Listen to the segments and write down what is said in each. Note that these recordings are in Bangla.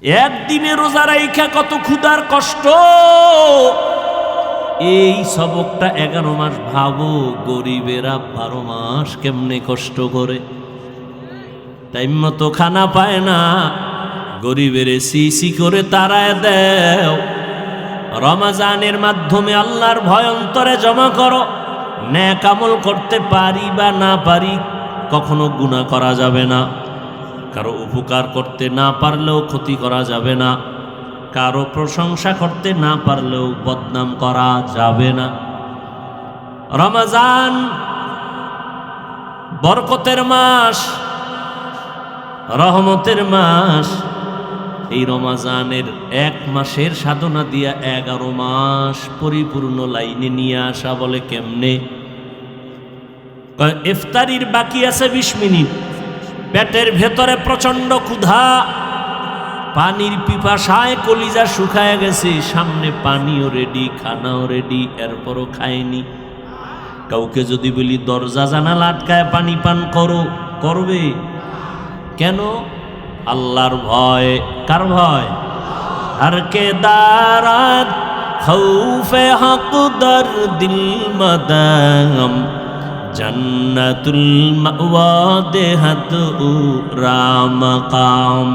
একদিনে রোজা রাইখা কত ক্ষুধার কষ্ট। এই সবকটা 11 মাস ভাবো, গরিবেরা 12 মাস কেমনে কষ্ট করে, টাইম মতো খানা পায় না, গরিবের সিসি করে তারায় দেও। রমজানের মাধ্যমে আল্লাহর ভয় অন্তরে জমা করো। নেক আমল করতে পারি বা না পারি, কখনো গুনাহ করা যাবে না। কারো উপকার করতে না পারলেও ক্ষতি করা যাবে না। কারো প্রশংসা করতে না পারলেও বদনাম করা যাবে না। রমজান বরকতের মাস, রহমতের মাস। এই রমজানের 1 মাসের সাধনা দিয়া 11 মাস পরিপূর্ণ লাইনে নিয়ে আসা। বলে কেমনে? ইফতারির বাকি আছে 20 মিনিট, পেটের ভেতরে প্রচন্ড ক্ষুধা, পানির পিপাসায় কলিজা শুকায় গেছে, সামনে পানিও রেডি, খানাও রেডি, এরপরও খায়নি। কাউকে যদি বলি দরজা জানালা আটকায় পানি পান করো, করবে কেন? আল্লাহর ভয়। কার ভয়? আর কে দারাত খৌফে হক দর দিল মদাম, জান্নাতুল মাওয়া দেহাত রাম কাম,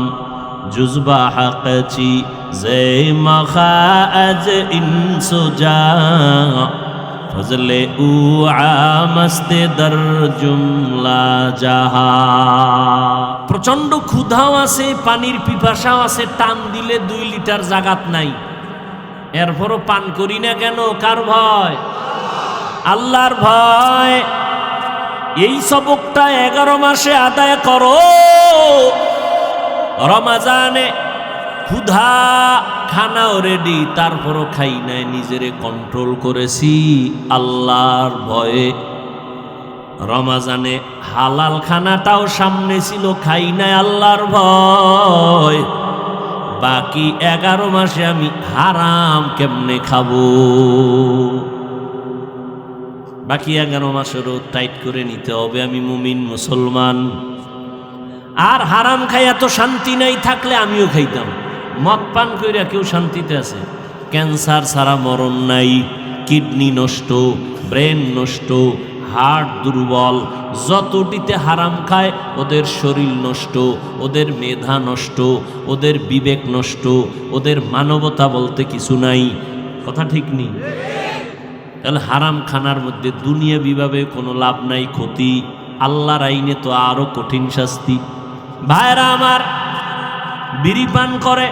জুজবা হকচি জে মখাজ ইনসুজা, ফজলে উ আমস্তে দর জুমলা জাহা। প্রচন্ড ক্ষুধাও আছে, পানির পিপাসাও আছে, টান দিলে 2 লিটার জাগাত নাই, এরপরও পান করি না কেন? কার ভয়? আল্লাহর ভয়। এই সবকটা 11 মাসে আদায় করো। রমজানে ক্ষুধা, খানাও রেডি, তারপরও খাই নাই, নিজেরে কন্ট্রোল করেছি আল্লাহর ভয়ে। রমজানে হালাল খানাটাও সামনে ছিল, খাই নাই আল্লাহর ভয়। বাকি 11 মাসে আমি হারাম কেমনে খাবো? বাকি 11 মাসেরও টাইট করে নিতে হবে, আমি মুমিন মুসলমান। আর হারাম খাই এত শান্তি নাই, থাকলে আমিও খাইতাম। মদ পান কইরা কেউ শান্তিতে আছে? ক্যান্সার ছাড়া মরণ নাই, কিডনি নষ্ট, ব্রেন নষ্ট, হার্ট দুর্বল। যতটিতে হারাম খায় ওদের শরীর নষ্ট, ওদের মেধা নষ্ট, ওদের বিবেক নষ্ট, ওদের মানবতা বলতে কিছু নাই। কথা ঠিক নেই? তাহলে হারাম খানার মধ্যে দুনিয়াবিভাবে কোনো লাভ নাই, ক্ষতি। আল্লাহর আইনে তো আরো কঠিন শাস্তি। ভাইরা আমার, বিড়ি পান করে,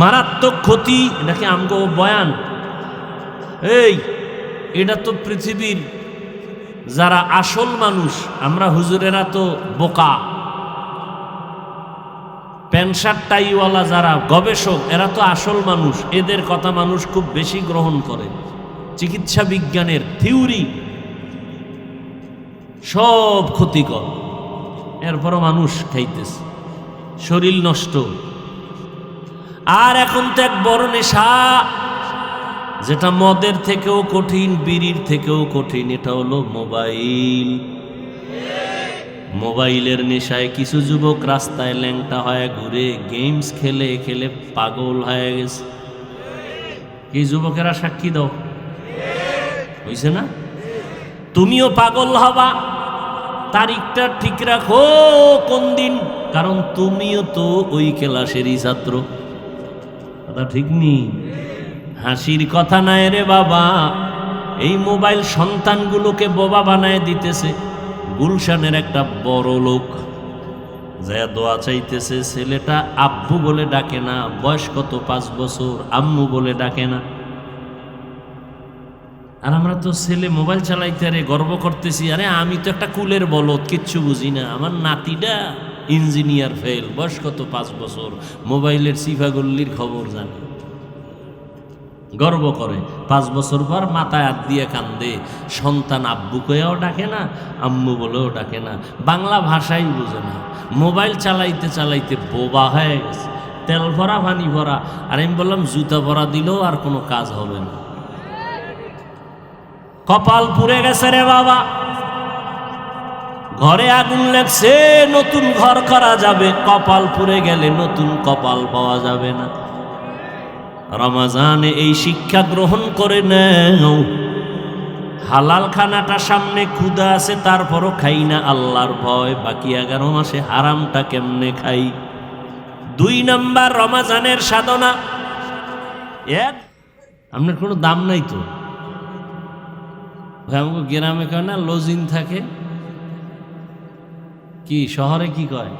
মারাত্মক ক্ষতি। এটাকে আমগো বয়ান? এই এটা তো পৃথিবীর যারা আসল মানুষ, আমরা হুজুরেরা তো বোকা। প্যান্ট শার্ট টাইওয়ালা যারা গবেষক, এরা তো আসল মানুষ। এদের কথা মানুষ খুব বেশি গ্রহণ করে। চিকিৎসা বিজ্ঞানের থিওরি সব ক্ষতিকর, এরপরও মানুষ খাইতেছে, শরীর নষ্ট। আর এখন তো এক বড় নেশা, যেটা মদের থেকেও কঠিন, বিড়ির থেকেও কঠিন, এটা হলো মোবাইল। মোবাইলের নেশায় কিছু যুবক রাস্তায় ল্যাংটা হয়ে ঘুরে, গেমস খেলে খেলে পাগল হয়ে গেছে। এই যুবকেরা সাক্ষী দাও, হইছে না? তুমিও পাগল হবা। তারিখটা ঠিক রাখো কোন দিন, কারণ তুমিও তো ওই ক্লাসেরই ছাত্র। কথা ঠিক নেই? হাসির কথা নাই রে বাবা। এই মোবাইল সন্তানগুলোকে বোবা বানায় দিতেছে। গুলশানের একটা বড় লোক যা দোয়া চাইতেছে, ছেলেটা আব্বু বলে ডাকে না, বয়স কত 5 বছর, আম্মু বলে ডাকে না। আর আমরা তো ছেলে মোবাইল চালাইতে আরে গর্ব করতেছি, আরে আমি তো একটা কুলের বলদ, কিচ্ছু বুঝি না। আমার নাতিটা ইঞ্জিনিয়ার ফেল, বয়স কত 5 বছর, মোবাইলের সিফাগল্লির খবর জানে, গর্ব করে। 5 বছর পর মাথায় হাত দিয়ে কান্দে। সন্তান আব্বু কয়েও ডাকে না, আম্মু বলেও ডাকে না, বাংলা ভাষাই বুঝে না। মোবাইল চালাইতে চালাইতে বোবা হয়ে গেছে, তেল ভরা পানি ভরা। আর আমি বললাম জুতা ভরা দিলেও আর কোনো কাজ হবে না। কপাল পুড়ে গেছে রে বাবা। ঘরে আগুন লাগছে, নতুন ঘর করা যাবে, কপাল পুড়ে গেলে নতুন কপাল পাওয়া যাবে না। রমজানে এই শিক্ষা গ্রহণ করে নাও। হালাল খানাটা সামনে, ক্ষুধা আছে তারপরও খাই না আল্লাহর ভয়, বাকি 11 মাসে হারামটা কেমনে খাই। 2 নাম্বার রমজানের সাধনা, আপনার কোনো দাম নাই তো। আমাকে গ্রামে কয় না লজিং থাকে, কি শহরে কি কয়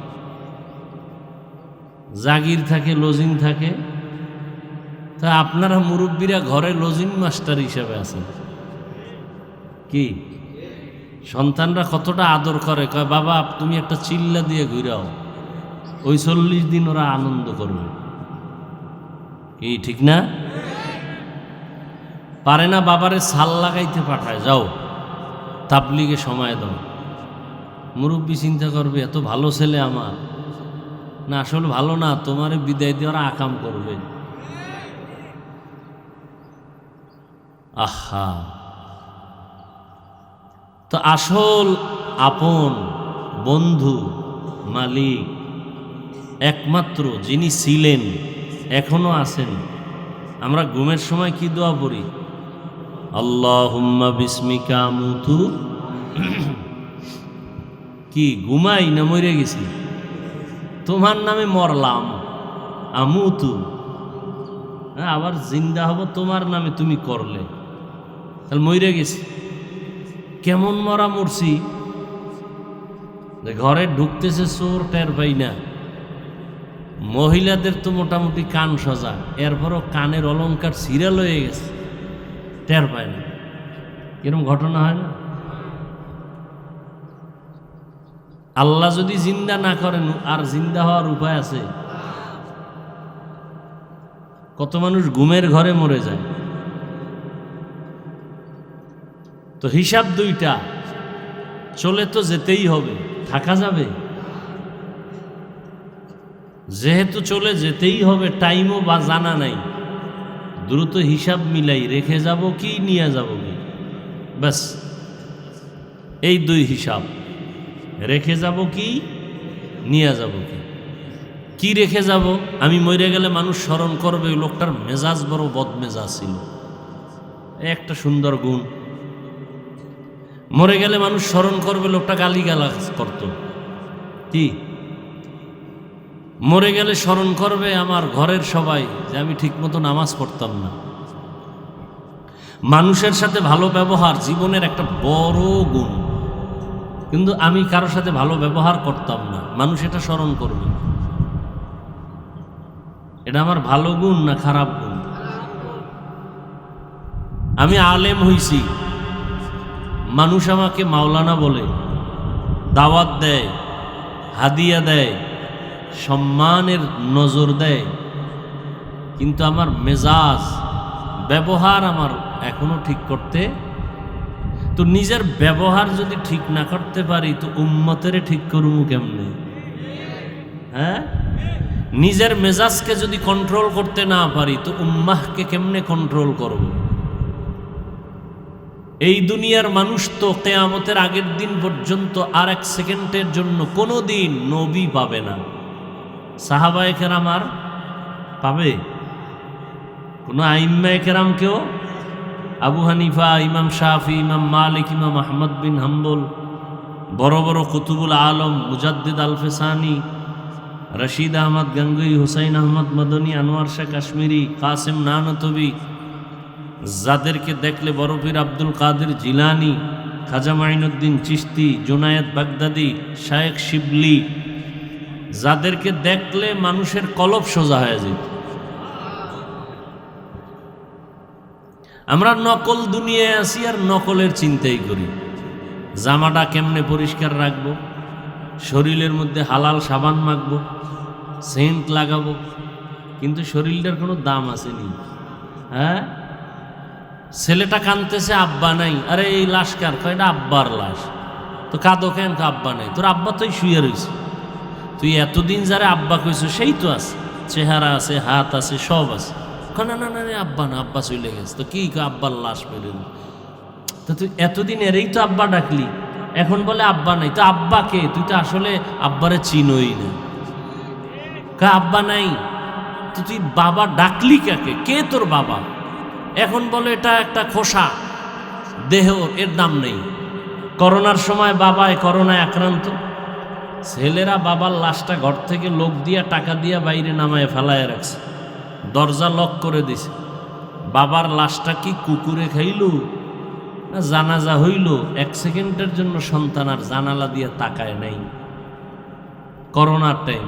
জাগির থাকে, লজিং থাকে। তা আপনারা মুরব্বীরা ঘরে লজিং মাস্টার হিসেবে আছেন। কি সন্তানরা কতটা আদর করে, কয় বাবা তুমি একটা চিল্লা দিয়ে ঘুরাও, ওই 40 দিন ওরা আনন্দ করবে। কি ঠিক না? পারে না বাবারে ছাল লাগাইতে পাঠায়, যাও তাবলিগে সময় দাও। মুরব্বী চিন্তা করবে এত ভালো ছেলে আমার, না আসলে ভালো না, তোমারে বিদায় দিয়ে ওরা আকাম করবে। আহা, তো আসল আপন বন্ধু মালিক একমাত্র যিনি ছিলেন, এখনো আছেন। আমরা ঘুমের সময় কি দোয়া পড়ি? আল্লাহুম্মা বিসমিকা আমুতু। কি ঘুমাই না মরে গেছি? তোমার নামে মরলাম, আমুতু। আবার জিন্দা হব তোমার নামে, তুমি করলে, তাহলে মরে গেছি। কেমন মরা মরছি? ঘরে ঢুকতেছে চোর, টের পাই না। মহিলাদের তো মোটামুটি কান সজা, এরপরও কানের অলংকার সিরিয়াল হয়ে গেছে, টের পায় না। এরকম ঘটনা হয় না? আল্লাহ যদি জিন্দা না করেন, আর জিন্দা হওয়ার উপায় আছে? কত মানুষ ঘুমের ঘরে মরে যায়। তো হিসাব 2টা, চলে তো যেতেই হবে, থাকা যাবে? যেহেতু চলে যেতেই হবে, টাইমও বা জানা নাই, দ্রুত হিসাব মিলাই রেখে যাব কি নিয়ে যাব কি, ব্যাস এই 2 হিসাব। রেখে যাব কি, নিয়ে যাব কি। কি রেখে যাব? আমি মরে গেলে মানুষ স্মরণ করবে ওই লোকটার মেজাজ বড় বদমেজাজ ছিল, একটা সুন্দর গুণ। মরে গেলে মানুষ স্মরণ করবে লোকটা গালিগালাজ করত। কি? মরে গেলে স্মরণ করবে আমার ঘরের সবাই যে আমি ঠিকমতো নামাজ পড়তাম না। মানুষের সাথে ভালো ব্যবহার জীবনের একটা বড় গুণ, কিন্তু আমি কারোর সাথে ভালো ব্যবহার করতাম না, মানুষ এটা স্মরণ করবে। এটা আমার ভালো গুণ না খারাপ গুণ? আমি আলেম হইছি, মানুষ আমাকে মাওলানা বলে, দাওয়াত দেয়, হাদিয়া দেয়, সম্মানের নজর দেয়, কিন্তু আমার মেজাজ ব্যবহার আমার এখনো ঠিক করতে। তো নিজের ব্যবহার যদি ঠিক না করতে পারি, তো উম্মতের ঠিক করবো কেমনে? হ্যাঁ, নিজের মেজাজকে যদি কন্ট্রোল করতে না পারি, তো উম্মাহকে কেমনে কন্ট্রোল করব? এই দুনিয়ার মানুষ তো কিয়ামতের আগের দিন পর্যন্ত আর 1 সেকেন্ডের জন্য কোনো দিন নবী পাবে না। সাহাবায়ে কেরাম আর পাবে? কোনো আইম্মায়ে কেরাম কেউ? আবু হানিফা, ইমাম শাফি, ইমাম মালিক, ইমাম আহমদ বিন হাম্বল, বড় বড় কুতুবুল আলম, মুজাদ্দিদ আল-ফিসানি, রশিদ আহমদ গঙ্গুই, হুসাইন আহমদ মদনী, আনোয়ার শাহ কাশ্মীরি, কাসেম নানতবি, যাদেরকে দেখলে বড় পীর আব্দুল কাদের জিলানি, খাজা মাইনুদ্দিন চিশতি, জুনায়েদ বাগদাদি, শায়েখ শিবলি, যাদেরকে দেখলে মানুষের কলব সোজা হয়ে যেত। আমরা নকল দুনিয়ায় আসি আর নকলের চিন্তাই করি। জামাটা কেমনে পরিষ্কার রাখবো, শরীরের মধ্যে হালাল সাবান মাখবো, সেন্ট লাগাবো, কিন্তু শরীরটার কোনো দাম আসেনি। হ্যাঁ, ছেলেটা কাঁদতেছে, আব্বা নাই। আরে এই লাশ কার? কয়টা আব্বার লাশ। তো কাঁদো কেন? আব্বা নাই। তোর আব্বা তোই শুয়ে রয়েছে, তুই এতদিন যারা আব্বা কইছো সেই তো আছে, চেহারা আছে, হাত আছে, সব আছে। না না না, আব্বা না, আব্বা চলে গেছে। তো কি আব্বার লাশ পেলেন? তো তুই এতদিন এরই তো আব্বা ডাকলি, এখন বলে আব্বা নাই। তো আব্বা কে? তুই তো আসলে আব্বারে চিনই না। আব্বা নাই তো তুই বাবা ডাকলি কাকে? কে তোর বাবা? এখন বলে এটা একটা খোসা দেহ, এর দাম নেই। করোনার সময় বাবায় করোনায় আক্রান্ত, ছেলেরা বাবার লাশটা ঘর থেকে লোক দিয়া টাকা দিয়া বাইরে নামায় ফেলায় রাখছে, দরজা লক করে দিছে। বাবার লাশটা কি কুকুরে খাইল না জানাজা হইল? 1 সেকেন্ডের জন্য সন্তান আর জানালা দিয়ে তাকায় নাই। করোনার টাইম।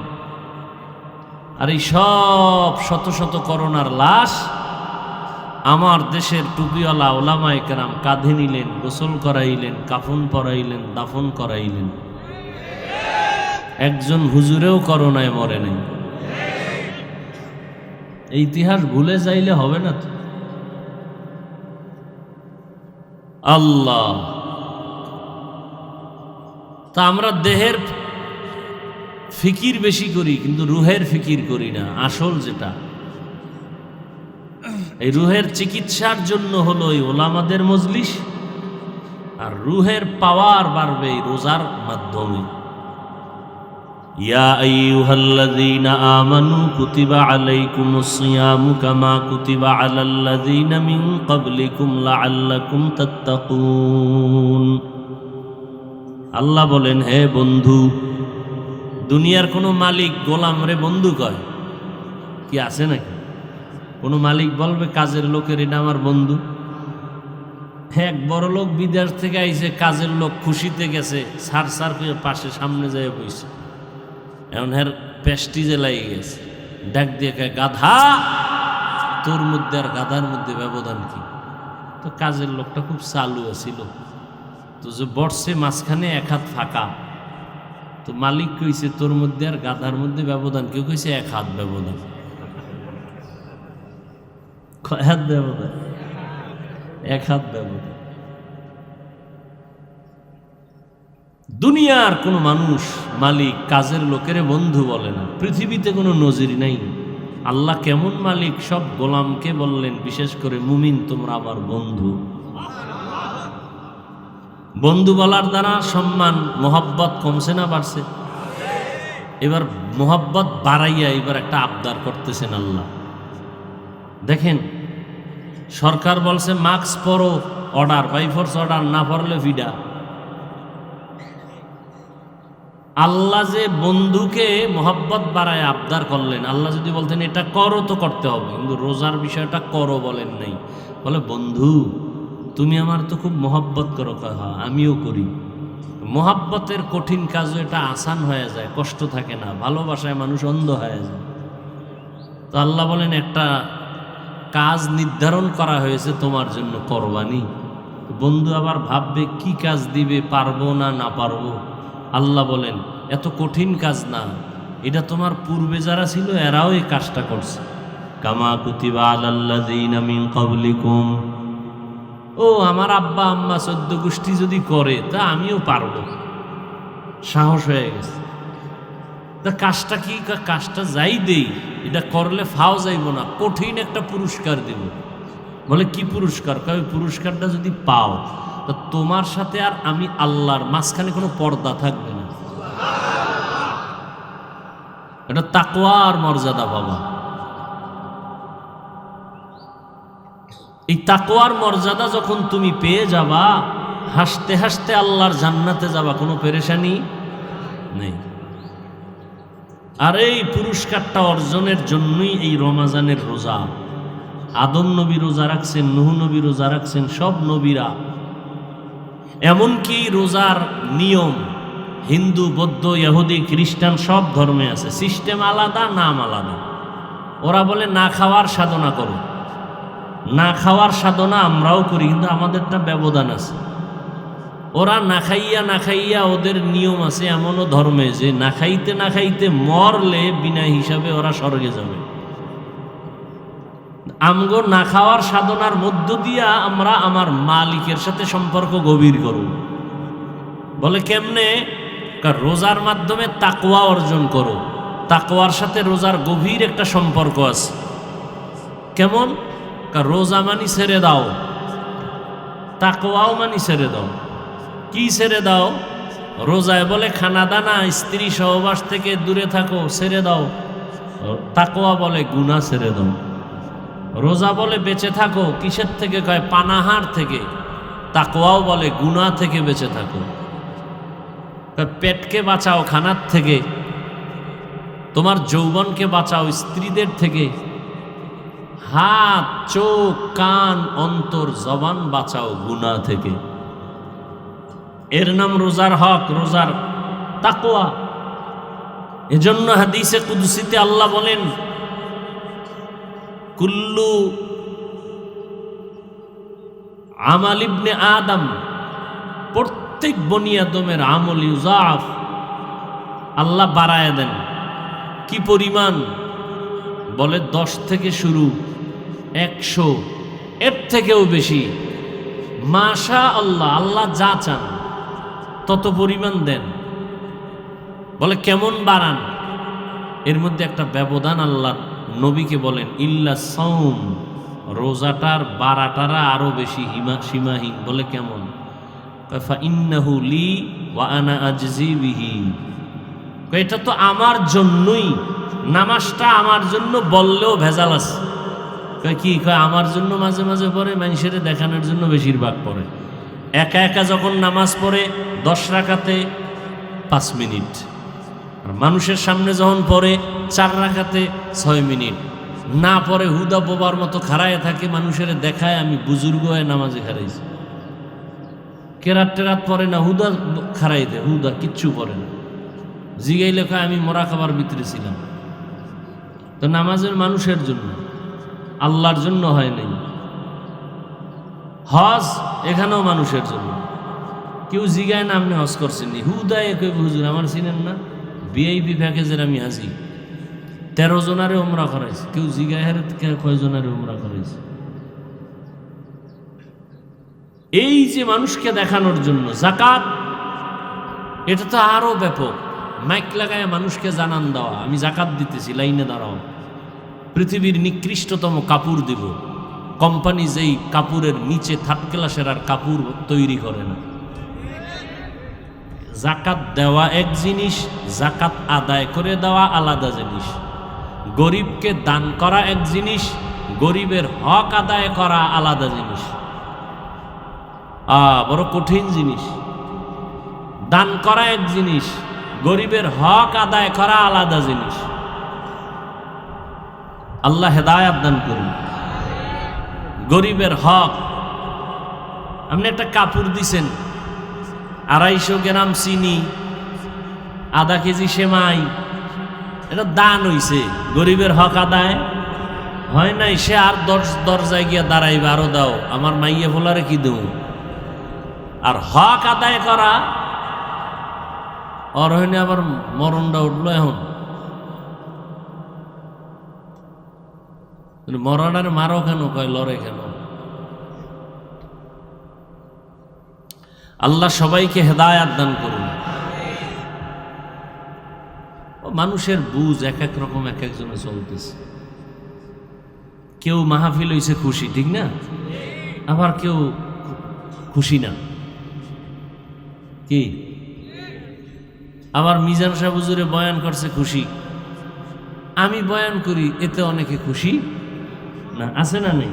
আর এই সব শত শত করোনার লাশ আমার দেশের টুপিওয়ালা ওলামায়ে কেরাম কাঁধে নিলেন, গোসল করাইলেন, কাফন পরাইলেন, দাফন করাইলেন। একজন হুজুরেও করোনায় মরে নাই। এই ইতিহাস ভুলে যাইলে হবে না তো। আল্লাহ, তা আমরা দেহের ফিকির বেশি করি কিন্তু রুহের ফিকির করি না। আসল যেটা এই রুহের চিকিৎসার জন্য হলো এই ওলামাদের মজলিস, আর রুহের পাওয়ার বাড়বে এই রোজার মাধ্যমে। ইয়া আইয়ুহাল্লাযীনা আমানু কুতিবা আলাইকুমুস সিয়ামু কামা কুতিবা আলাল্লাযীনা মিন ক্বাবলিকুম লাআল্লাকুম তাত্তাকুন। আল্লাহ বলেন, হে বন্ধু, দুনিয়ার কোনো মালিক গোলাম রে বন্ধু কয় কি আছে নাকি? কোনো মালিক বলবে কাজের লোকের এটা আমার বন্ধু? এক বড় লোক বিদেশ থেকে আইছে, কাজের লোক খুশিতে গেছে, সার সার করে পাশে সামনে যায় বইছে। এখন হের পেস্টিজে লাগিয়ে গেছে, ডাক দিয়ে কয়, গাধা, তোর মধ্যে আর গাধার মধ্যে ব্যবধান কি? তো কাজের লোকটা খুব চালু ছিল, তো যে বসছে মাঝখানে 1 হাত ফাঁকা। তো মালিক কইছে, তোর মধ্যে আর গাধার মধ্যে ব্যবধান? কেউ কইছে 1 হাত ব্যবধান। কয় হাত ব্যবধান? 1 হাত ব্যবধান। দুনিয়ার কোনো মানুষ মালিক কাজের লোকের বন্ধু বলে না, পৃথিবীতে কোনো নজির নাই। আল্লাহ কেমন মালিক সব গোলামকে বললেন, বিশেষ করে মুমিন তোমরা আমার বন্ধু। বন্ধু বলার দ্বারা সম্মান মোহাব্বত কমছে না বাড়ছে? এবার মোহাব্বত বাড়াইয়া এবার একটা আবদার করতেছেন আল্লাহ। দেখেন, সরকার বলছে মাস্ক পরো, অর্ডার বাই ফোর্স অর্ডার, না পড়লে ফিডা। আল্লাহ যে বন্ধুকে মোহাব্বত বাড়ায় আবদার করলেন, আল্লাহ যদি বলতেন এটা করো তো করতে হবে, কিন্তু রোজার বিষয়টা করো বলেন নাই। বলে বন্ধু তুমি আমার তো খুব মোহাব্বত করো। কয় হ্যাঁ আমিও করি। মোহাব্বতের কঠিন কাজও এটা আসান হয়ে যায়, কষ্ট থাকে না। ভালোবাসায় মানুষ অন্ধ হয়ে যায়। তো আল্লাহ বলেন একটা কাজ নির্ধারণ করা হয়েছে তোমার জন্য, কোরবানি। বন্ধু আবার ভাববে কি কাজ দিবে, পারবো না না পারবো। আল্লাহ বলেন এত কঠিন কাজ না, এটা তোমার পূর্বে যারা ছিল এরাও এই কাজটা করছে। কামা কুতিবা আলাল্লাযীনা মিন ক্বাবলিকুম। ও আমার আব্বা আম্মা 14 গোষ্ঠী যদি করে তা আমিও পারবো, সাহস হয়ে গেছে। তা কাজটা কি? কাজটা যাই দেই, এটা করলে ফাও যাইব না, কঠিন একটা পুরস্কার দেব। বলে কি পুরস্কার? কবে পুরস্কারটা যদি পাও তা তোমার সাথে আর আমি আল্লাহর মাঝখানে কোনো পর্দা থাকবে না। এটা তাকওয়ার মর্যাদা বাবা। এই তাকওয়ার মর্যাদা যখন তুমি পেয়ে যাবা, হাসতে হাসতে আল্লাহর জান্নাতে যাবা, কোনো পেরেশানি নেই। আর এই পুরস্কারটা অর্জনের জন্যই এই রমাজানের রোজা। আদম নবী রোজা রাখছেন, নূহ নবী রোজা রাখছেন, সব নবীরা। এমনকি রোজার নিয়ম হিন্দু, বৌদ্ধ, ইহুদি, খ্রিস্টান সব ধর্মে আছে, সিস্টেম আলাদা, নাম আলাদা। ওরা বলে না খাওয়ার সাধনা করো, না খাওয়ার সাধনা আমরাও করি, কিন্তু আমাদেরটা ব্যবধান আছে। ওরা না খাইয়া ওদের নিয়ম আছে এমনও ধর্মে যে না খাইতে মরলে বিনা হিসাবে ওরা স্বর্গে যাবে। আমগো না খাওয়ার সাধনার মধ্য দিয়া আমরা আমার মালিকের সাথে সম্পর্ক গভীর করব। বলে কেমনে? রোজার মাধ্যমে তাকওয়া অর্জন করো। তাকওয়ার সাথে রোজার গভীর একটা সম্পর্ক আছে। কেমন? রোজা মানি ছেড়ে দাও, তাকওয়াও মানি ছেড়ে দাও। কি ছেড়ে দাও? রোজায় বলে খানা দানা, স্ত্রী সহবাস থেকে দূরে থাকো, ছেড়ে দাও। তাকওয়া বলে গুনাহ ছেড়ে দাও। রোজা বলে বেঁচে থাকো, কিসের থেকে কয়? পানাহার থেকে। তাকওয়াও বলে গুনাহ থেকে বেঁচে থাকো। পেটকে বাঁচাও খানার থেকে, তোমার যৌবনকে বাঁচাও স্ত্রীদের থেকে, হাত চোখ কান অন্তর জবান বাঁচাও গুনাহ থেকে। এর নাম রোজার হক, রোজার তাকওয়া। এজন্য হাদিসে কুদসিতে আল্লাহ বলেন, কুল্লু আমাল ইবনে আদম, প্রত্যেক বনি আদমের আমল ইউজাফ, আল্লাহ বাড়ায় দেন। কি পরিমাণ? বলে 10 থেকে শুরু, 100, এর থেকেও বেশি। মাশা আল্লাহ, আল্লাহ যা চান তত পরিমাণ দেন। বলে কেমন বাড়ান? এর মধ্যে একটা ব্যবধান আল্লাহ নবীকে বলেন, ইল্লা সাওম, রোজাটার বাড়াটারা আরো বেশি সীমাহীন। বলে কেমন? ফাইন্নাহু লি ওয়া আনা আজজি বিহি, এটা তো আমার জন্যই, নামাজটা আমার জন্য বললেও ভেজাল আছে। কি কয়? আমার জন্য মাঝে মাঝে পড়ে, মানুষের দেখানোর জন্য বেশিরভাগ পড়ে। একা একা যখন নামাজ পড়ে 10 রাকাতে 5 মিনিট, আর মানুষের সামনে যখন পড়ে 4 রাকাতে 6 মিনিট। না পড়ে হুদা বোবার মতো খাড়ায় থাকে, মানুষের দেখায় আমি বুজুর্গ হয়ে নামাজে খারাইছি। কেরাত টেরাত পড়ে না, হুদা খাড়াই দেয়, হুদা কিচ্ছু পড়ে না। জিগাই লেখা আমি মরা খাবার ভিতরে ছিলাম। তো নামাজের মানুষের জন্য, আল্লাহর জন্য হয় নাই। হজ এখানেও মানুষের জন্য। কেউ জিগায় না আপনি হজ করছেননি, হুদায় কইব হুজুর আমার চিনেন না, ভিআইপি প্যাকেজের আমি হাজি, 13 জনারে উমরা করাইছি। কেউ জিগায় হারে কয় জনারে উমরা করাইছি। এই যে মানুষকে দেখানোর জন্য যাকাত, এটা তো আরো ব্যাপক। মাইক লাগায় মানুষকে জানান দেওয়া, আমি যাকাত দিতেছি, লাইনে দাঁড়াও। পৃথিবীর নিকৃষ্টতম কাপড় দিব, কোম্পানি যেই কাপড়ের নিচে 3rd ক্লাসের আর কাপড় তৈরি করে না। যাকাত দেওয়া এক জিনিস, যাকাত আদায় করে দেওয়া আলাদা জিনিস। গরিবকে দান করা এক জিনিস, গরিবের হক আদায় করা আলাদা জিনিস। বড় কঠিন জিনিস। দান করা এক জিনিস, গরিবের হক আদায় করা আলাদা জিনিস। আল্লাহ হেদায়েত দান করুন। গরিবের হক, আপনি একটা কাপড় দিছেন, 250 গ্রাম চিনি, আধা কেজি সেমাই, এটা দান হইছে, গরিবের হক আদায় হয় নাই। সে আর দরজায় গিয়া দাঁড়াইবে, আরো দাও, আমার মাইয়ে ফোলারে কি দেব। আর হক আদায় করা, আর হয়নি আবার মরণটা উঠলো। এখন মরণের মারো কেন? কয় লড়ে কেন? আল্লাহ সবাইকে হেদায়েত দান করুন। মানুষের বুঝ এক এক রকম, এক একজনে চলতেছে। কেউ মাহফিল হইছে খুশি, ঠিক না? আবার কেউ খুশি না। কি? আবার মিজান সাহেব হুজুরে বয়ান করছে খুশি, আমি বয়ান করি, এতে অনেকে খুশি না। আছে না নেই?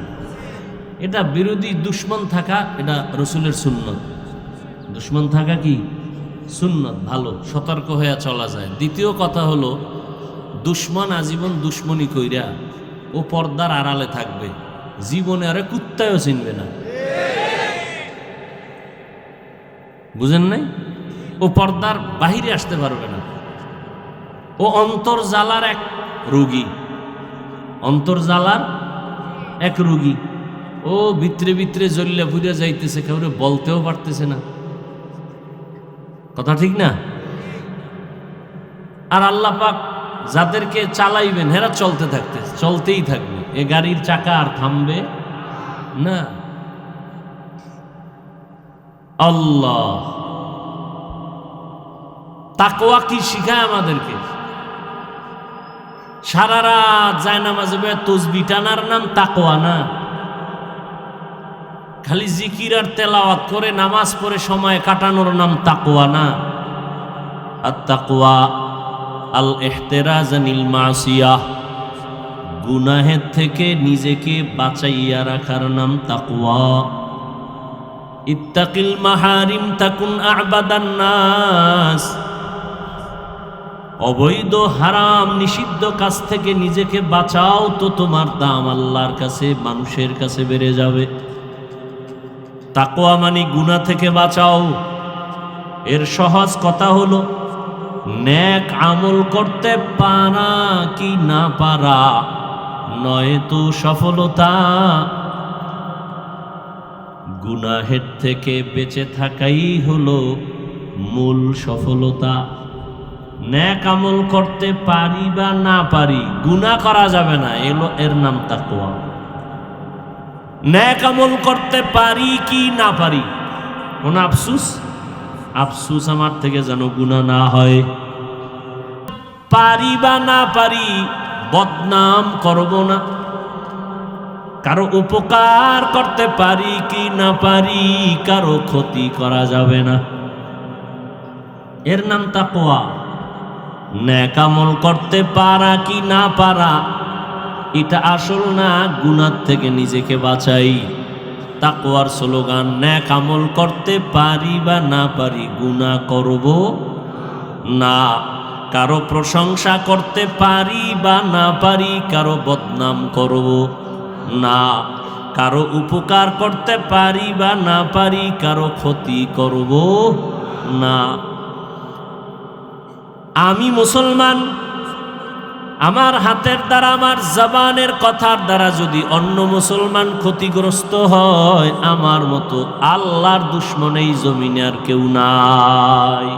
এটা বিরোধী দুশ্মন থাকা, এটা রসুলের সুন্নত। দুশ্মন থাকা কি সুন্নত, ভালো, সতর্ক হয়ে চলা যায়। দ্বিতীয় কথা হলো, দুশ্মন আজীবন দুশ্মনী কইরা ও পর্দার আড়ালে থাকবে, জীবনে আরে কুত্তায়ও চিনবে না। বুঝেন নাই? ও পর্দার বাহিরে আসতে পারবে না। ও অন্তর্জালার এক রোগী, অন্তর্জালার এক রোগী। ও ভিতরে ভিতরে জ্বললে পুড়ে যাইতেছে, কাউরে বলতেও পারতেছে না। কথা ঠিক না? আর আল্লাহ পাক যাদেরকে চালাইবেন, হেরা চলতেই থাকবে। এ গাড়ির চাকা আর থামবে না। আল্লাহ তাকওয়া কি শিখায় আমাদেরকে? সারা রাত জায়নামাজে তসবিহ টানার নাম তাকওয়া না। খালি জিকির আর তেলাওয়াত করে নামাজ পড়ে সময় কাটানোর নাম তাকওয়া না। আর তাকওয়া আল ইহতিরাজ আনিল মাসিয়াহ, গুনাহের থেকে নিজেকে বাঁচাইয়া রাখার নাম তাকওয়া। ইত্তাকিল মাহারিম তাকুন আ'বাদান নাস, অবৈধ হারাম নিষিদ্ধ কাজ থেকে নিজেকে বাঁচাও তো তোমার দাম আল্লাহর কাছে, মানুষের কাছে বেড়ে যাবে। তাকওয়া মানে গুনাহ থেকে বাঁচাও। এর সহজ কথা হলো নেক আমল করতে পারা কি না পারা নয় তো সফলতা, গুনাহের থেকে বেঁচে থাকাই হলো মূল সফলতা। নেক আমল করতে পারি বা না পারি, গুনাহ করা যাবে না, এর নাম তাকওয়া। নেক আমল করতে পারি কি না পারি, কোন আফসুস? আফসুস আমার থেকে যেন গুনাহ না হয়। পারি বা না পারি, বদনাম করব না। কারো উপকার করতে পারি কি না পারি, কারো ক্ষতি করা যাবে না, এর নাম তাকওয়া। নেক আমল করতে পারা কি না পারা এটা আসল না, গুনাহ থেকে নিজেকে বাঁচাই। তাকওয়ার স্লোগান নেক আমল করতে পারি বা না পারি, গুনাহ করব না। কারো প্রশংসা করতে পারি বা না পারি, কারো বদনাম করব না। কারো উপকার করতে পারি বা না পারি, কারো ক্ষতি করব না। আমি মুসলমান, আমার হাতের দ্বারা, আমার জবানের কথার দ্বারা যদি অন্য মুসলমান ক্ষতিগ্রস্ত হয়, আমার মতো আল্লাহর দুশমন এই জমিনে আর কেউ নাই।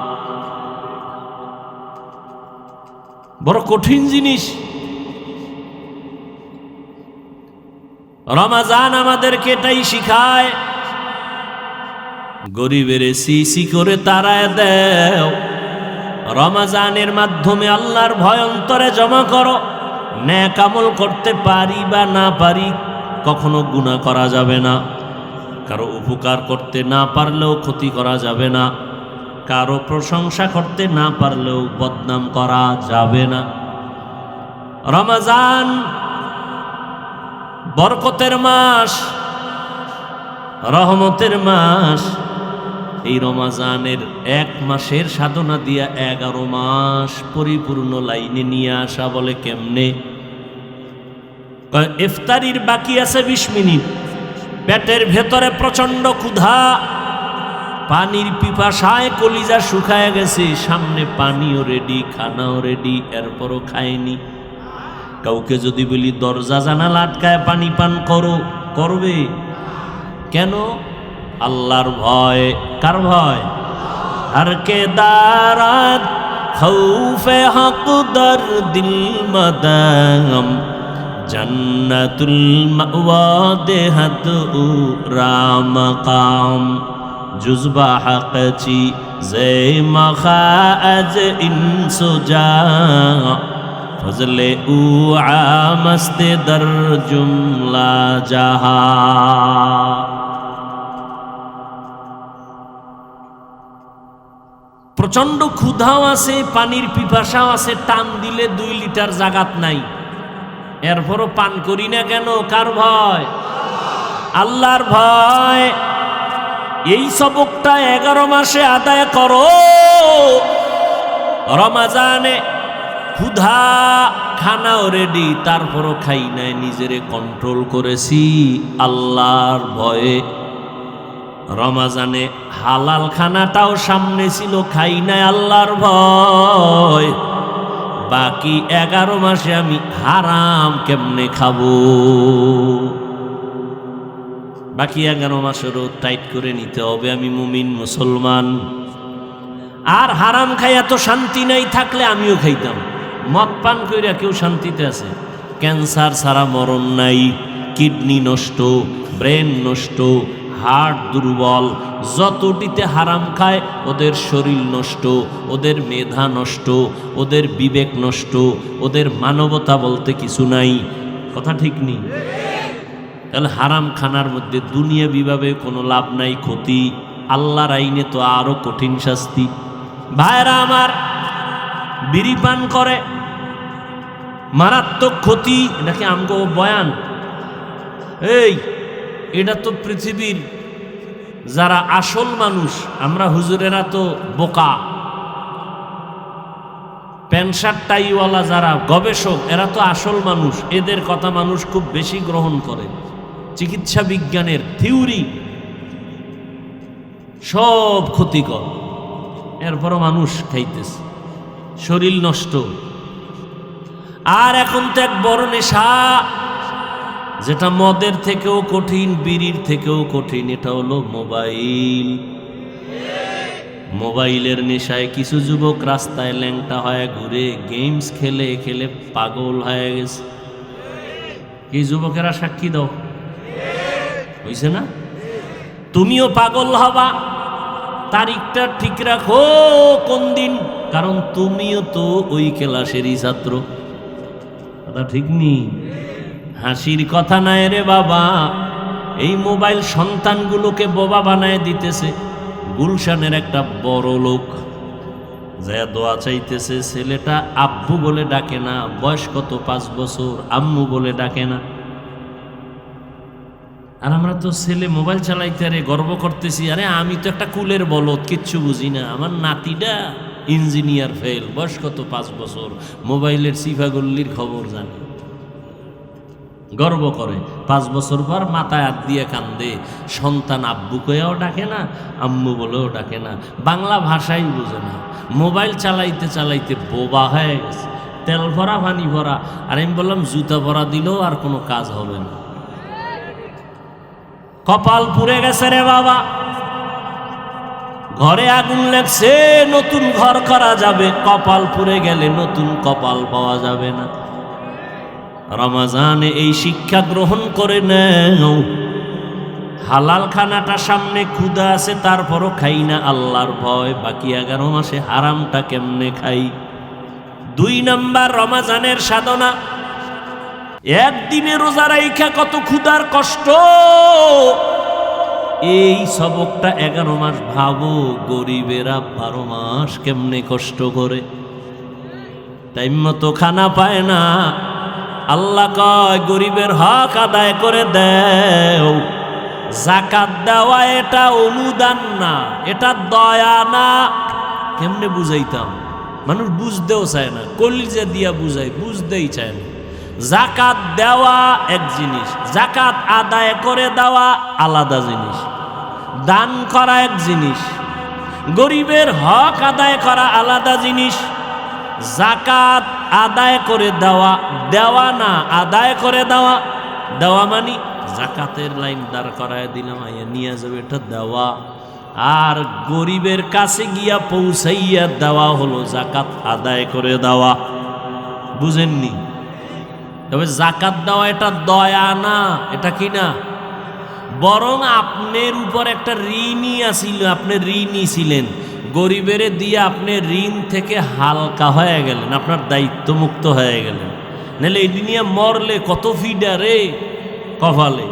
বড় কঠিন জিনিস। রমাজান আমাদেরকে এটাই শিখায়। গরিবের সিসি করে তারায় দেও। রমাজানের মাধ্যমে আল্লাহর ভয় অন্তরে জমা করো। নেক আমল করতে পারি বা না পারি, কখনো গুনাহ করা যাবে না। কারো উপকার করতে না পারলেও ক্ষতি করা যাবে না। কারো প্রশংসা করতে না পারলেও বদনাম করা যাবে না। রমাজান বরকতের মাস, রহমতের মাস। এই রমাজানের এক মাসের সাধনা দিয়া 11 মাস পরিপূর্ণ লাইনে নিয়ে আসা বলে কেমনে? ইফতারির বাকি আছে 20 মিনিট, পেটের ভেতরে প্রচন্ড ক্ষুধা, পানির পিপাসায় কলিজা শুকায় গেছে, সামনে পানিও রেডি, খানাও রেডি, এরপরও খায়নি। কাউকে যদি বলি দরজা জানালা আটকায় পানি পান করো, করবে কেন? আল্লাহর ভয়। কার ভয়? हर के दारात खौफे हक दर दिल मदाम जन्नतुल मअवा देहत राम काम जुज़बा हक़ची ज़े मखाज इंसुजा फजले उ आमस्ते दर जुमला जहा। প্রচন্ড ক্ষুধাও আছে, পানির পিপাসাও আছে, টান দিলে 2 লিটার জাগাত নাই, এরপরও পান করি না কেন? কার ভয়? আল্লাহর ভয়। এই সবকটা 11 মাসে আদায় করো। রমাজানে ক্ষুধা, খানাও রেডি, তারপরও খাই নাই, নিজেরে কন্ট্রোল করেছি আল্লাহর ভয়ে। রমাজানে হালাল খানাটাও সামনে ছিল, খাই নাই আল্লাহর ভয়। বাকি 11 মাসে আমি হারাম কেমনে খাবো? বাকি 11 মাসেরও টাইট করে নিতে হবে, আমি মুমিন মুসলমান। আর হারাম খাই এত শান্তি নাই থাকলে আমিও খাইতাম। মদ পান কইরা কেউ শান্তিতে আছে? ক্যান্সার ছাড়া মরণ নাই, কিডনি নষ্ট, ব্রেন নষ্ট, হার্ট দুর্বল। যতটিতে হারাম খায় ওদের শরীর নষ্ট, ওদের মেধা নষ্ট, ওদের বিবেক নষ্ট, ওদের মানবতা বলতে কিছু নাই। কথা ঠিক নেই? তাহলে হারাম খানার মধ্যে দুনিয়া বিভাবে কোনো লাভ নাই, ক্ষতি। আল্লাহর আইনে তো আরো কঠিন শাস্তি। ভাইরা আমার, বিড়ি পান করে, মারাত্মক ক্ষতি। এটাকে আমগো বয়ান, এই এটা তো পৃথিবীর যারা আসল মানুষ, আমরা হুজুরেরা তো বোকা। প্যান্ট শার্ট টাইওয়ালা যারা গবেষক, এরা তো আসল মানুষ, এদের কথা মানুষ খুব বেশি গ্রহণ করে। চিকিৎসা বিজ্ঞানের থিওরি সব ক্ষতিকর, এরপরও মানুষ খাইতেছে, শরীর নষ্ট। আর এখন তো এক বড় নেশা, যেটা মদের থেকেও কঠিন, বিড়ির থেকেও কঠিন, এটা হলো মোবাইল। মোবাইলের নেশায় কিছু যুবক রাস্তায় ল্যাংটা হয়ে ঘুরে, গেমস খেলে খেলে পাগল হয়ে গেছে। কি যুবকেরা সাক্ষী দাও, হইছে না? তুমিও পাগল হবা, তারিখটা ঠিক রাখো কোন দিন, কারণ তুমিও তো ওই ক্লাসেরই ছাত্র। কথা ঠিক নেই? হাসির কথা নাই রে বাবা। এই মোবাইল সন্তানগুলোকে বোবা বানায় দিতেছে। গুলশানের একটা বড় লোক যা দোয়া চাইতেছে, ছেলেটা আব্বু বলে ডাকে না, বয়স কত 5 বছর, আম্মু বলে ডাকে না। আর আমরা তো ছেলে মোবাইল চালাইতে আরে গর্ব করতেছি, আরে আমি তো একটা কুলের বলদ, কিচ্ছু বুঝি না। আমার নাতিটা ইঞ্জিনিয়ার ফেল, বয়স কত 5 বছর, মোবাইলের সিফাগল্লির খবর জানে, গর্ব করে। 5 বছর পর মাথায় হাত দিয়ে কান্দে, সন্তান আব্বু কয়েও ডাকে না, আম্মু বলেও ডাকে না, বাংলা ভাষাই বুঝে না। মোবাইল চালাইতে চালাইতে বোবা হয়ে গেছে, তেল ভরা পানি ভরা। আর আমি বললাম জুতা ভরা দিলেও আর কোনো কাজ হবে না। কপাল পুড়ে গেছে রে বাবা। ঘরে আগুন লাগছে, নতুন ঘর করা যাবে, কপাল পুড়ে গেলে নতুন কপাল পাওয়া যাবে না। রমজানে এই শিক্ষা গ্রহণ করে নাও। হালাল খানাটা সামনে, ক্ষুধা আছে তারপরও খাই না আল্লাহর ভয়, বাকি 11 মাসে হারামটা কেমনে খাই। 2 নাম্বার রমজানের সাধনা। একদিনে রোজা রাইখা কত ক্ষুধার কষ্ট, এই সবকটা 11 মাস ভাবো। গরিবেরা 12 মাস কেমনে কষ্ট করে, টাইম মতো খানা পায় না। আল্লাহ কয় গরিবের হক আদায় করে দেও। যাকাত দেওয়া এটা অনুদান না, এটা দয়া না। কেমনে বুঝাইতাম, মানুষ বুঝতেও চায় না, কলিজা দিয়া বুঝাই, বুঝতেই চায় না। যাকাত দেওয়া এক জিনিস, যাকাত আদায় করে দেওয়া আলাদা জিনিস। দান করা এক জিনিস, গরিবের হক আদায় করা আলাদা জিনিস। যাকাত আদায় করে দেওয়া, দেওয়া না আদায় করে দেওয়া। দেওয়া মানে যাকাতের লাইন দাঁড় করায় দিলাম, আইয়া নিয়ে যাবে, এটা দেওয়া। আর গরিবের কাছে গিয়া পৌঁছাইয়া দেওয়া হলো যাকাত আদায় করে দেওয়া। বুঝেননি? তবে যাকাত দেওয়া এটা দয়া না, এটা কি না, বরং আপনার উপর একটা ঋণই আসিল, আপনি ঋণই ছিলেন। গরিবের দিয়ে আপনি ঋণ থেকে হালকা হয়ে গেলেন, আপনার দায়িত্ব মুক্ত হয়ে গেলেন। নাহলে এটি নিয়ে মরলে কত ফিডা রে কপালে।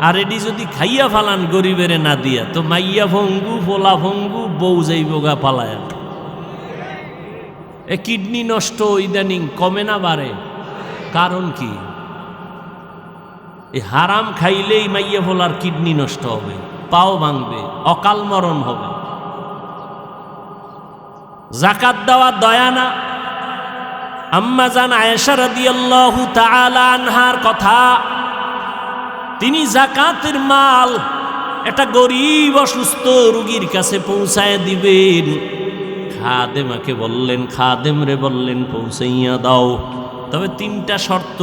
আর এটি যদি খাইয়া ফালান গরিবের না দিয়া, তো মাইয়া ভঙ্গু, পোলা ভঙ্গু, বউ যাইব গা পালায়া। এ কিডনি নষ্ট ইদানিং কমে না বাড়ে, কারণ কি? এই হারাম খাইলেই মাইয়া ভোলার কিডনি নষ্ট হবে, পাও ভাঙবে, অকাল মরণ হবে। যাকাত দেওয়া দয়া না। আম্মা জান আয়েশা রাদিয়াল্লাহু তাআলা আনহার কথা, তিনি যাকাতের মাল একটা গরিব অসুস্থ রোগীর কাছে পৌঁছায় দিবেন। খাদেমাকে বললেন, খাদেম রে বললেন পৌঁছাইয়া দাও, তবে 3টা শর্ত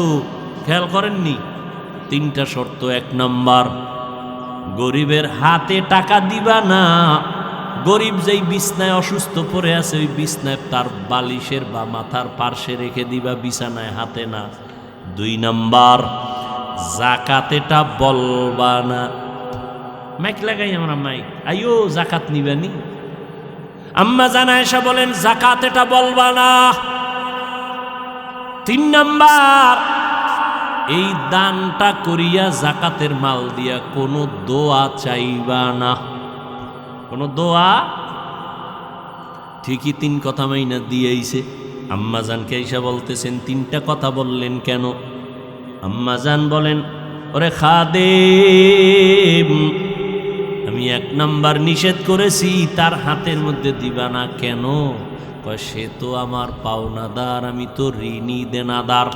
খেয়াল করেননি? 3টা শর্ত। 1 নাম্বার, গরিবের হাতে টাকা দিবা না। গরিব যেই বিছনায় অসুস্থ পড়ে আছে, ওই বিছনায় তার বালিশের বা মাথার পার্শ্বে রেখে দিবা, বিছানায় হাতে না। 2 নাম্বার, যাকাত এটা বলবা না। মাইক লাগাই আমরা, মাইক আইও যাকাত নিবানি। আম্মা জান আয়েশা বলেন যাকাত এটা বলবা না। 3 নাম্বার, এই দানটা করিয়া জাকাতের মাল দিয়া কোনো দোয়া চাইবা না, কোনো দোয়া। ঠিকই 3 কথা মাইনা দিয়েইছে। আম্মাজানকে আইসা বলতেছেন 3টা কথা বললেন কেন? আম্মাজান বলেন, ওরে খাদেম, আমি 1 নাম্বার নিষেধ করেছি তার হাতের মধ্যে দিবা না। কেন? কয় সে তো আমার পাওনাদার, আমি তো ঋণী দেনাদার।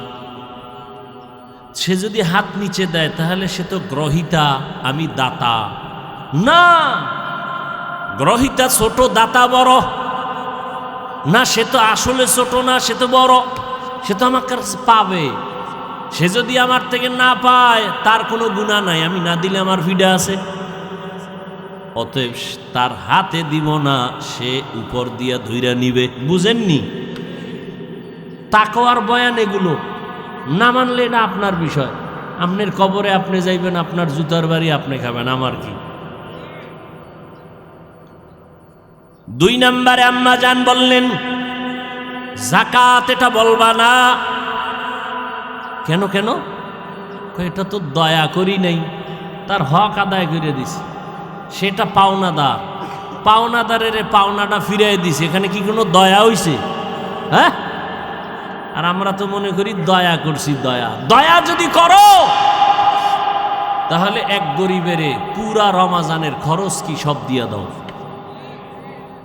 সে যদি হাত নিচে দেয় তাহলে সে তো গ্রহিতা, আমি দাতা না। গ্রহিতা ছোট, দাতা বড় না। সে তো আসলে ছোট না, সে তো বড়। সে তো আমার কাছে পাবে। সে যদি আমার থেকে না পায় তার কোনো গুনাহ নাই, আমি না দিলে আমার ভিডা আছে। অতএব তার হাতে দিব না, সে উপর দিয়া ধুইরা নিবে। বুঝেননি? তাকওয়ার বয়ান এগুলো। না মানলে এটা আপনার বিষয়। আপনার কবরে আপনি যাইবেন, আপনার জুতার বাড়ি আপনি খাবেন, আমার কি? 2 নম্বরে আম্মাজান বললেন, যাকাত এটা বলবা না। কেন কেন? এটা তো দয়া করি নাই, তার হক আদায় করে দিছি। সেটা পাওনাদার, পাওনাদারের পাওনাটা ফিরাই দিছে। এখানে কি কোনো দয়া হইছে? হ্যাঁ? আর আমরা তো মনে করি দয়া করছি। দয়া দয়া যদি করো তাহলে এক গরিবের পুরা রমাজানের খরচ কি সব দিয়া দাও।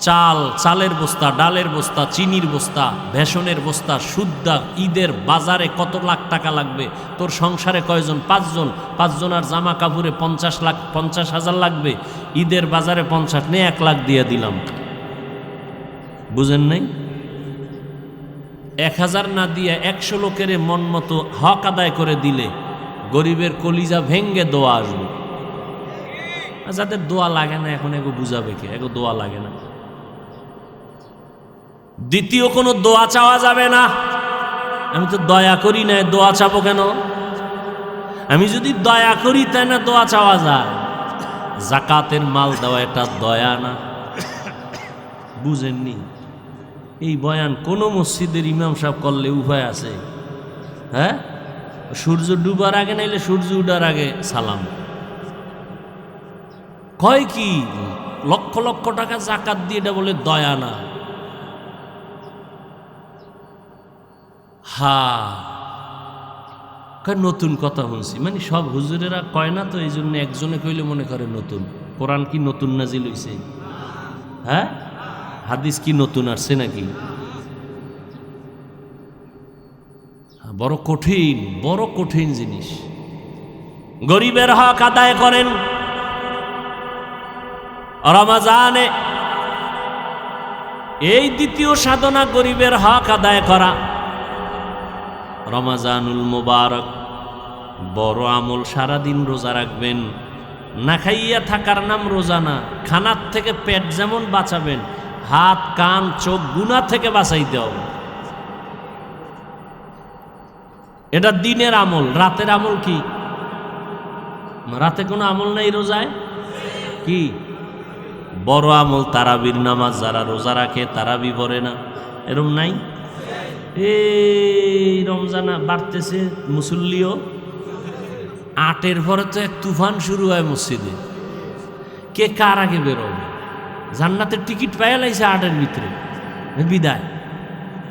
চাল, চালের বস্তা, ডালের বস্তা, চিনির বস্তা, বেসনের বস্তা, সুদ্দা ঈদের বাজারে কত লাখ টাকা লাগবে? তোর সংসারে কয়জন? 5 জন। 5 জনের জামা কাপড়ে 50,000 লাগবে। ঈদের বাজারে 50 নিয়ে 1 লাখ দিয়ে দিলাম। বুঝেন নাই? 1000 না দিয়ে 100 লোকের মন মতো হক আদায় করে দিলে গরিবের কলিজা ভেঙ্গে দোয়া আসবে। যাদের দোয়া লাগে না এখন এগো বুঝাবে কে? এগো দোয়া লাগে না। দ্বিতীয় কোনো দোয়া চাওয়া যাবে না। আমি তো দয়া করি না, দোয়া চাবো কেন? আমি যদি দয়া করি তাই না দোয়া চাওয়া যায়? জাকাতের মাল দেওয়া এটা দয়া না। বুঝেননি? এই বয়ান কোন মসজিদের ইমাম সাহেব করলে উপায় আছে? হ্যাঁ, সূর্য ডুবার আগে নাইলে সূর্য উঠার আগে সালাম। কয় কি লক্ষ লক্ষ টাকা জাকাত দিয়ে এটা বলে দয়া না? হা, নতুন কথা শুনছি। মানে সব হুজুরেরা কয় না তো, এই জন্য একজনে কইলে মনে করে নতুন। কোরআন কি নতুন নাজিল হইছে? হ্যাঁ, হাদিস কি নতুন আসছে নাকি? বড় কঠিন, বড় কঠিন জিনিস। গরিবের হক আদায় করেন রমজানে। এই দ্বিতীয় সাধনা, গরিবের হক আদায় করা। রমজানুল মুবারক বড় আমল। সারাদিন রোজা রাখবেন। না খাইয়া থাকার নাম রোজা না। খানার থেকে পেট যেমন বাঁচাবেন, হাত, কান, চোখ গুনাহ থেকে বাঁচাইতে হবে। এটা দিনের আমল। রাতের আমল কি? রাতে কোনো আমল নাই রোজায়? কি বড় আমল? তারাবির নামাজ। যারা রোজা রাখে তারাবি পড়ে না, এরম নাই? এই রমজান বাড়তেছে, মুসল্লিও। 8-এর পরে তো এক তুফান শুরু হয় মসজিদে। কে কার আগে বেরোবে? জান্নাতের টিকিট পাইয়া লাইছে 8-এর ভিতরে, বিদায়।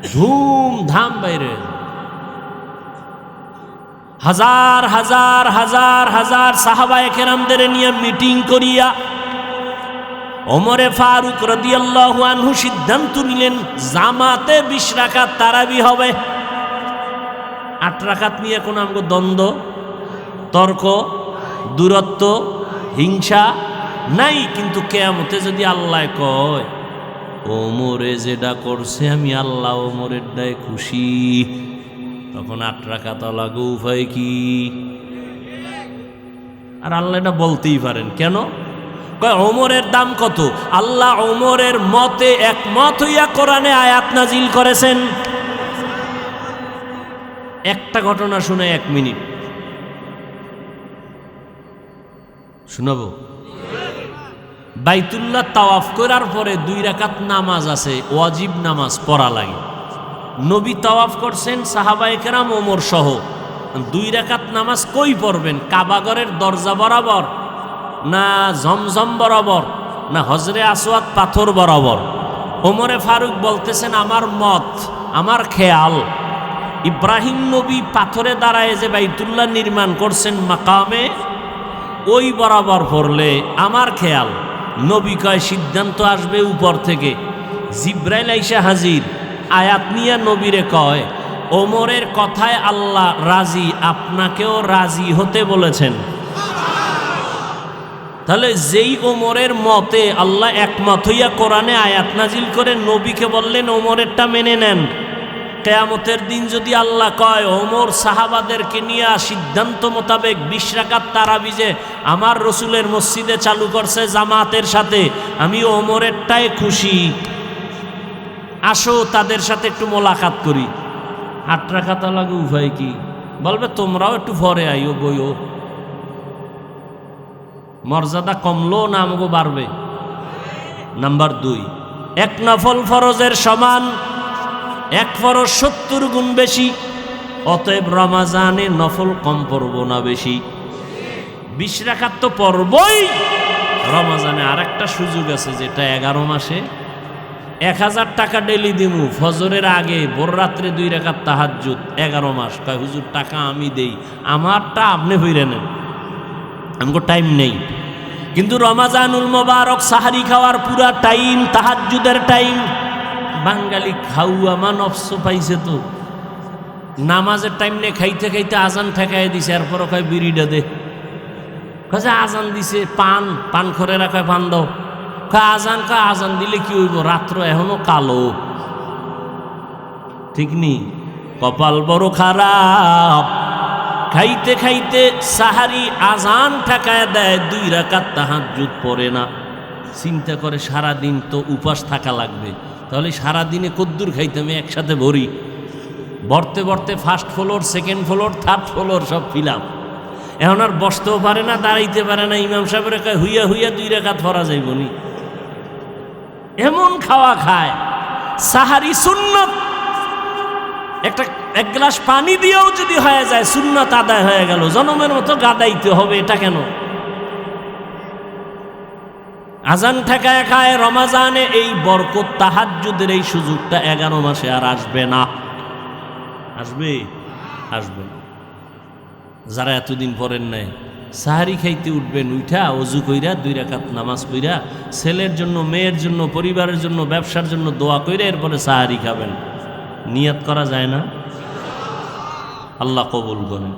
ধুমধাম বাইরে হাজার হাজার হাজার হাজার সাহাবায়ে কেরামদের নিয়ে মিটিং করিয়া ওমরে ফারুক রাদিয়াল্লাহু আনহু সিদ্ধান্ত নিলেন জামাতে 20 রাকাত তারাবি হবে। 8 রাকাত নিয়ে কোনো আমগো দ্বন্দ্ব, তর্ক, দূরত্ব, হিংসা নাই। কিন্তু কিয়ামতে যদি আল্লাহ কয় ওমরে যেটা করছে আমি আল্লাহ ওমরের দায় খুশি, তখন 8 রাকাত লাগো। উপায় কি? আর আল্লাহ এটা বলতেই পারেন। কেন? কয় ওমরের দাম কত? আল্লাহ ওমরের মতে একমত হইয়া কোরআনে আয়াত নাজিল করেছেন। একটা ঘটনা শুনে 1 মিনিট শুনাবো। বাইতুল্লাহ তাওয়াফ করার পরে 2 রাকাত নামাজ আছে, ওয়াজিব নামাজ পড়া লাগে। নবী তাওয়াফ করছেন, সাহাবায়ে কেরাম ওমর সহ 2 রাকাত নামাজ কই পড়বেন? কাবাগরের দরজা বরাবর, না জমজম বরাবর, না হজরে আসওয়াদ পাথর বরাবর? ওমরে ফারুক বলতেছেন, আমার মত, আমার খেয়াল, ইব্রাহিম নবী পাথরে দাঁড়ায় যে বাইতুল্লাহ নির্মাণ করছেন মাকামে, ওই বরাবর পড়লে আমার খেয়াল, নবী কয় সিদ্ধান্ত আসবে উপর থেকে। জিব্রাইল আইসা হাজির, আয়াত নিয়ে নবীরে কয়, ওমরের কথায় আল্লাহ রাজি, আপনাকেও রাজি হতে বলেছেন। তাহলে যেই ওমরের মতে আল্লাহ একমত হইয়া কোরআনে আয়াত নাজিল করে নবীকে বললেন ওমরেরটা মেনে নেন। কিয়ামতের দিন যদি আল্লাহ কয় ওমর সাহাবাদেরকে নিয়ে সিদ্ধান্ত মোতাবেক 20 রাকাত তারাবি যে আমার রসুলের মসজিদে চালু করছে জামাতের সাথে, আমি ওমরেরটাই খুশি, আসো তাদের সাথে একটু মোলাকাত করি। 8 রাকাত লাগে উভয় কি বলবে, তোমরাও একটু পরে আইও, বইও। মর্যাদা কমলো না আমাকে বাড়বে? নাম্বার 2, 1 নফল ফরজের সমান 1 ফরজ 70 গুণ বেশি। অতএব রমাজানে নফল কম পড়ব না বেশি? 20 রাকাত তো পড়বই। রমাজানে আরেকটা সুযোগ আছে, যেটা 11 মাসে 1000 টাকা ডেলি দিমু ফজরের আগে, ভোর রাত্রে 2 রাকাত তাহাজ্জুদ। 11 মাস কয় হুজুর টাকা আমি দেই, আমারটা আপনি হইরে নেন, আমাকে টাইম নেই। কিন্তু রমাজানুল মোবারক সাহারি খাওয়ার পুরা টাইম তাহাজ্জুদের টাইম। বাঙালি খাওয়া নফস পাইছে তো, নামাজের টাইম নিয়ে খাইতে খাইতে আজান ঠেকাই দিছে, এরপরও কয় বিড়িটা দে, কাজে আজান দিছে, পান করে রাখায় পান দাও, আজান দিলে কি হইব, রাত্র এখনো কালো। ঠিক নি? কপাল বড় খারাপ, খাইতে খাইতে সাহারি আজান ঠেকায় দেয়, 2 রাকাত তাহাজ্জুদ পড়ে না। চিন্তা করে সারাদিন তো উপাস থাকা লাগবে, তাহলে সারাদিনে কদ্দুর খাইতাম, একসাথে ভরি, ভরতে ভরতে first floor, second floor, third floor সব ফিলাম। এখন আর বসতেও পারে না, দাঁড়াইতে পারে না। ইমাম সাহেবের কয় হুইয়া হুইয়া 2 রাকাত পড়া যাইব নি, এমন খাওয়া খায়। সাহারি সুন্নত, এক গ্লাস পানি দিয়েও যদি হয়ে যায় সুন্নত আদায় হয়ে গেল, জনমের মতো গাদাইতে হবে, এটা কেন? আজান ঠেকায় খায় রমাজানে, এই বরকত তাহাজ্জুদের এই সুযোগটা 11 মাসে আর আসবে না। আসবে? আসবে না। যারা এতদিন পরেন নাই, সাহারি খাইতে উঠবেন, উঠা অজু কইরা 2 রাকাত নামাজ কইরা, ছেলের জন্য, মেয়ের জন্য, পরিবারের জন্য, ব্যবসার জন্য দোয়া কইরা এরপরে সাহারি খাবেন। নিয়ত করা যায় না? আল্লাহ কবুল করেন।